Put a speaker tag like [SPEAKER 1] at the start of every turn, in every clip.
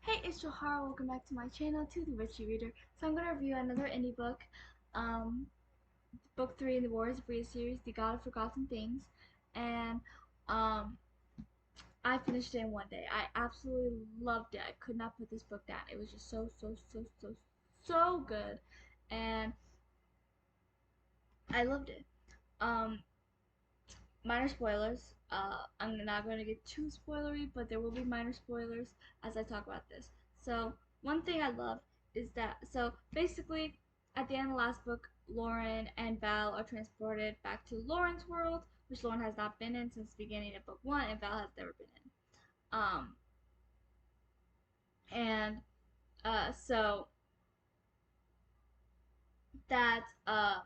[SPEAKER 1] Hey, it's Johara. Welcome back to my channel, To The Witchy Reader. So I'm going to review another indie book, um, book 3 in the Warriors of Bria series, The God of Forgotten Things. And um, I finished it in one day. I absolutely loved it. I could not put this book down. It was just so good. And I loved it. Um, Minor spoilers. I'm not going to get too spoilery, but there will be minor spoilers as I talk about this. So one thing I love is that basically at the end of the last book, Lauren and Val are transported back to Lauren's world, which Lauren has not been in since the beginning of book one, and Val has never been in. And so that I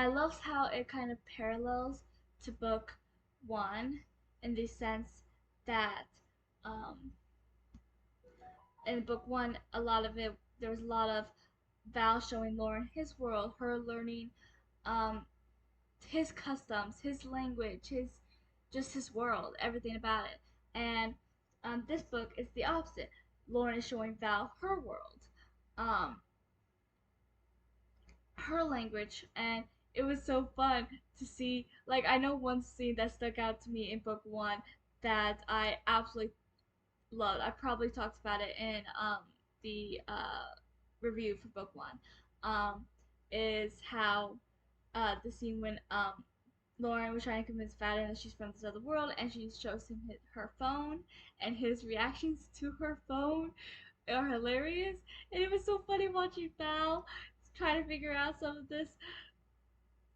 [SPEAKER 1] love how it kind of parallels to book one in the sense that um, in book one, a lot of it, there was a lot of Val showing Lauren his world, her learning um, his customs, his language, his world, everything about it. And this book is the opposite. Lauren is showing Val her world, um, her language, and it was so fun to see. Like, I know one scene that stuck out to me in book one that I absolutely loved. I probably talked about it in the review for book one. Um, is how the scene when Lauren was trying to convince Fadden that she's from this other world, and she shows him her phone, and his reactions to her phone are hilarious. And it was so funny watching Val trying to figure out some of this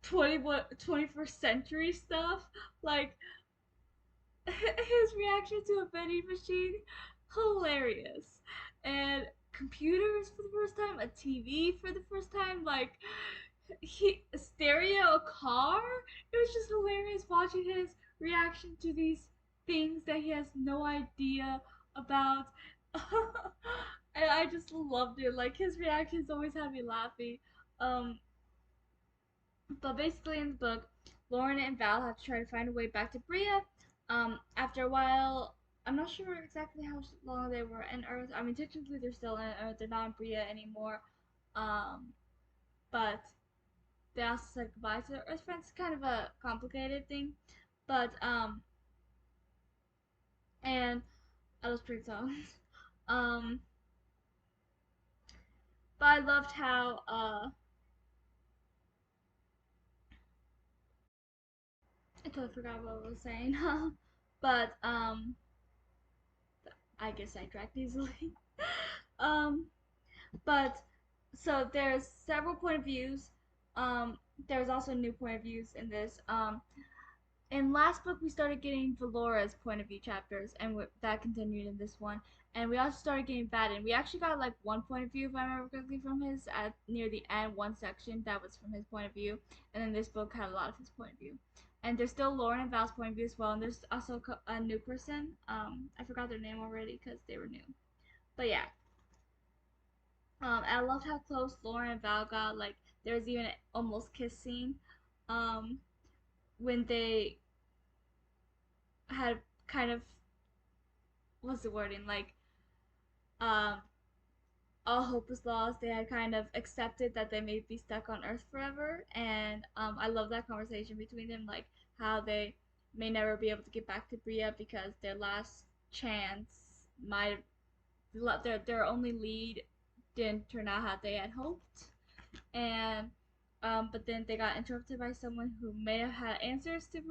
[SPEAKER 1] 21st century stuff, like his reaction to a vending machine, hilarious. And computers for the first time, a TV for the first time, like a stereo, a car. It was just hilarious watching his reaction to these things that he has no idea about. And I just loved it. Like, his reactions always had me laughing. Um, but basically, in the book, Lauren and Val have to try to find a way back to Bria. After a while, I'm not sure exactly how long they were in Earth. I mean, technically, they're still in Earth. They're not in Bria anymore. Um, but they also said goodbye to their Earth friends. It's kind of a complicated thing, but and I love spring songs. Um, but I loved how I totally forgot what I was saying. But I guess I tracked easily. um, but so there's several point of views. There's also new point of views in this. In last book we started getting Valora's point of view chapters, and that continued in this one. And we also started getting Baden. We actually got like one point of view, if I remember correctly, from his at near the end, one section that was from his point of view, and then this book had a lot of his point of view. And there's still Lauren and Val's point of view as well, and there's also a new person. I forgot their name already because they were new. But yeah, I loved how close Lauren and Val got. Like, there was even an almost kiss scene, um, when they had kind of, what's the wording, like, um, all hope was lost. They had kind of accepted that they may be stuck on Earth forever, and I love that conversation between them, like how they may never be able to get back to Bria because their last chance might their only lead didn't turn out how they had hoped, and but then they got interrupted by someone who may have had answers to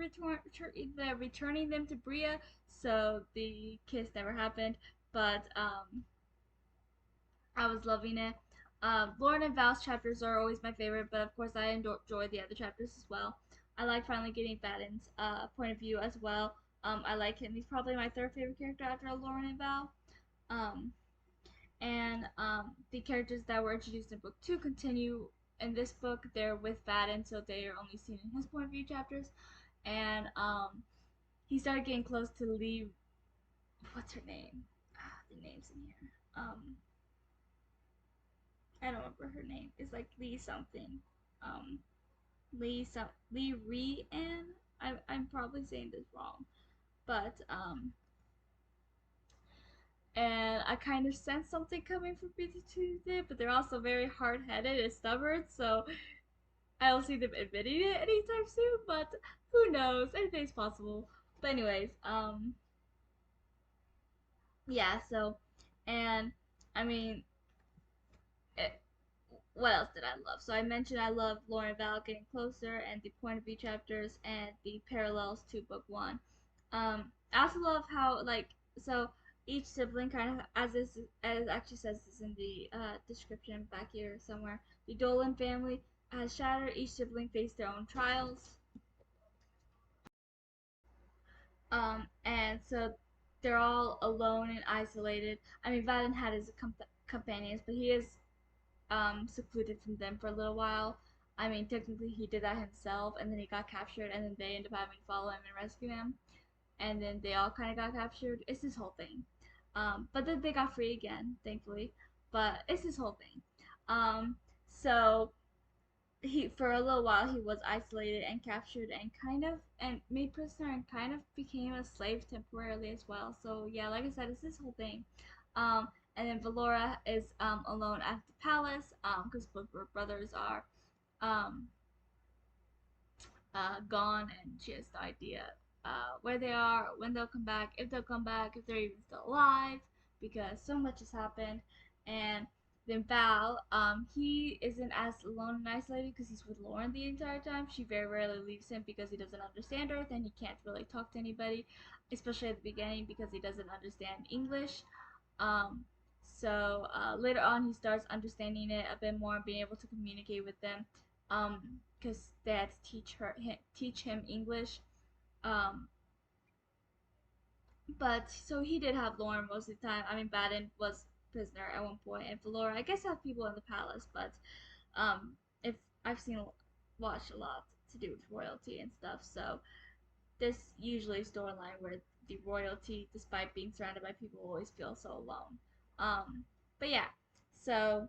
[SPEAKER 1] returning them to Bria, so the kiss never happened. But I was loving it. Lauren and Val's chapters are always my favorite, but of course I enjoy the other chapters as well. I like finally getting Baden's point of view as well. I like him. He's probably my third favorite character after Lauren and Val. Um, and the characters that were introduced in book two continue in this book. They're with Baden, so they are only seen in his point of view chapters. And he started getting close to Lee. What's her name? The name's in here. I don't remember her name. It's like Lee something. Um, Lee Ree Ann. I'm probably saying this wrong, but and I kind of sense something coming from BT2, but they're also very hard-headed and stubborn, so I don't see them admitting it anytime soon. But who knows? Anything's possible. But anyways, yeah. So, and I mean, it, what else did I love? So I mentioned I love Lauren and Val getting closer, and the point of view chapters, and the parallels to book one. I also love how like so each sibling kind of as it actually says this in the description back here somewhere. The Dolan family has shattered. Each sibling faced their own trials. And so they're all alone and isolated. I mean, Vaden had his companions, but he is secluded from them for a little while. I mean, technically he did that himself, and then he got captured, and then they ended up having to follow him and rescue him, and then they all kind of got captured. It's this whole thing. But then they got free again, thankfully. But it's this whole thing. So he for a little while he was isolated and captured and kind of and made prisoner and kind of became a slave temporarily as well. So yeah, like I said, it's this whole thing. Um, and then Valora is alone at the palace because both her brothers are um, gone, and she has no idea where they are, when they'll come back, if they'll come back, if they're even still alive, because so much has happened. And then Val, he isn't as alone and isolated because he's with Lauren the entire time. She very rarely leaves him because he doesn't understand Earth and he can't really talk to anybody, especially at the beginning because he doesn't understand English. Um, Later on, he starts understanding it a bit more and being able to communicate with them. Because they had to teach him English. Um, but so he did have Lauren most of the time. I mean, Baden was prisoner at one point, and Valora, I guess, have people in the palace. But um, if I've seen watched a lot to do with royalty and stuff, so there's usually a storyline where the royalty, despite being surrounded by people, always feel so alone. Um, but yeah, so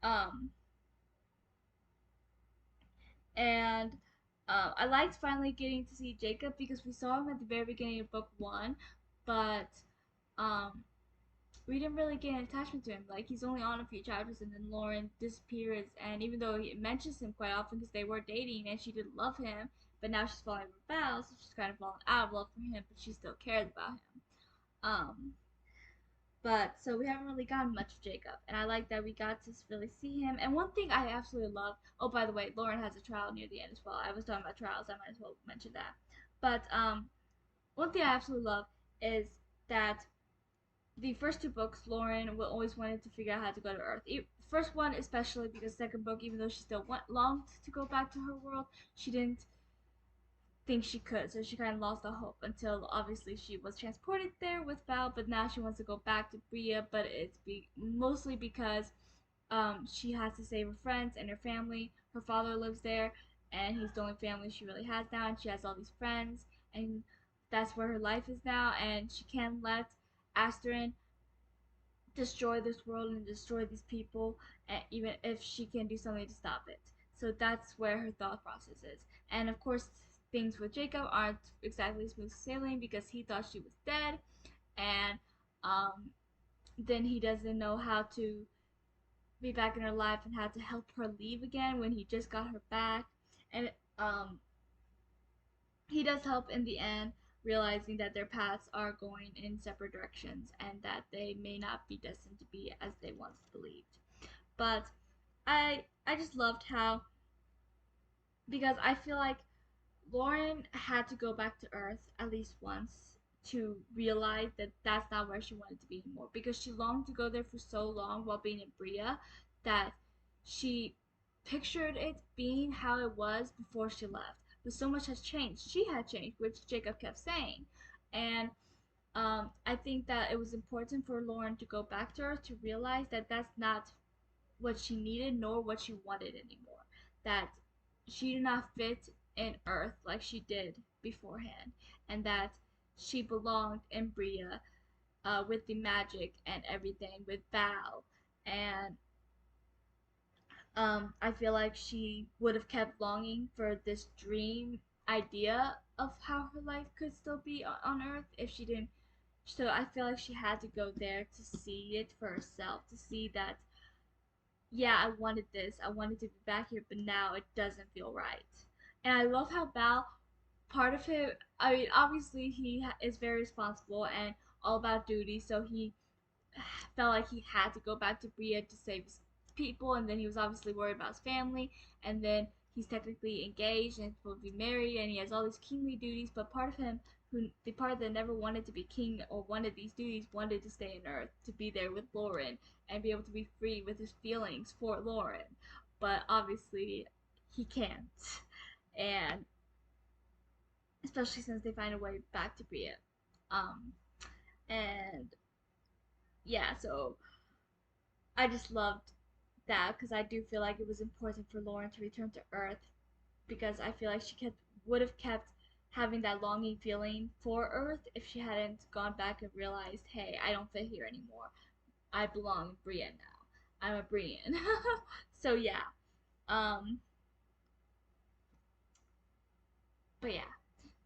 [SPEAKER 1] um, and I liked finally getting to see Jacob because we saw him at the very beginning of book one, but um, we didn't really get an attachment to him. Like he's only on a few chapters, and then Lauren disappears. And even though he mentions him quite often because they were dating and she did love him, but now she's falling for Val, so she's kind of fallen out of love for him, but she still cares about him. Um, but so we haven't really gotten much of Jacob, and I like that we got to really see him. And one thing I absolutely love. Oh, by the way, Lauren has a trial near the end as well. I was talking about trials. I might as well mention that. But one thing I absolutely love is that the first two books, Lauren will always wanted to figure out how to go to Earth. First one, especially because second book, even though she still longed to go back to her world, she didn't think she could, so she kind of lost the hope until obviously she was transported there with Val. But now she wants to go back to Bria, but mostly because she has to save her friends and her family. Her father lives there, and he's the only family she really has now, and she has all these friends, and that's where her life is now, and she can't let Asterin destroy this world and destroy these people, even if she can do something to stop it. So that's where her thought process is. And of course, things with Jacob aren't exactly smooth sailing because he thought she was dead, and um, then he doesn't know how to be back in her life and how to help her leave again when he just got her back. And he does help in the end, realizing that their paths are going in separate directions and that they may not be destined to be as they once believed. But I just loved how, because I feel like Lauren had to go back to Earth at least once to realize that that's not where she wanted to be anymore, because she longed to go there for so long while being in Bria that she pictured it being how it was before she left. But so much has changed. She had changed, which Jacob kept saying. And I think that it was important for Lauren to go back to Earth to realize that that's not what she needed nor what she wanted anymore. That she did not fit in Earth like she did beforehand, and that she belonged in Bria with the magic and everything with Val. And I feel like she would have kept longing for this dream idea of how her life could still be on Earth if So I feel like she had to go there to see it for herself, to see that, yeah, I wanted this, I wanted to be back here, but now it doesn't feel right. And I love how Bao, part of him, I mean, obviously is very responsible and all about duty, so he felt like he had to go back to Bria to save his people, and then he was obviously worried about his family, and then he's technically engaged and supposed to be married, and he has all these kingly duties. But part of him, who the part that never wanted to be king or wanted these duties, wanted to stay on Earth to be there with Lauren and be able to be free with his feelings for Lauren. But obviously, he can't, and especially since they find a way back to Bria. Um, and yeah, so I just loved that because I do feel like it was important for Lauren to return to Earth because I feel like she would have kept having that longing feeling for Earth if she hadn't gone back and realized, hey, I don't fit here anymore. I belong in Brienne now. I'm a Brienne. So yeah. Um but yeah.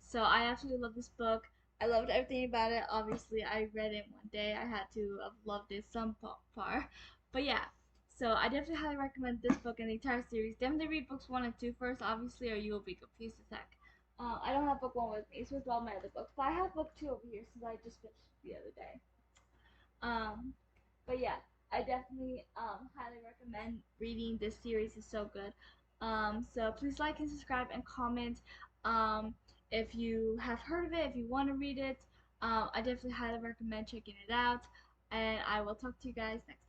[SPEAKER 1] So I absolutely love this book. I loved everything about it. Obviously, I read it one day. I had to have loved it some far. But yeah, so I definitely highly recommend this book and the entire series. Definitely read books 1 and 2 first, obviously, or you will be confused as heck. I don't have book 1 with me. It's with all my other books. But I have book 2 over here since I just finished it the other day. Um, but yeah, I definitely highly recommend reading this series. It's so good. So please like and subscribe and comment if you have heard of it, if you want to read it. I definitely highly recommend checking it out. And I will talk to you guys next time.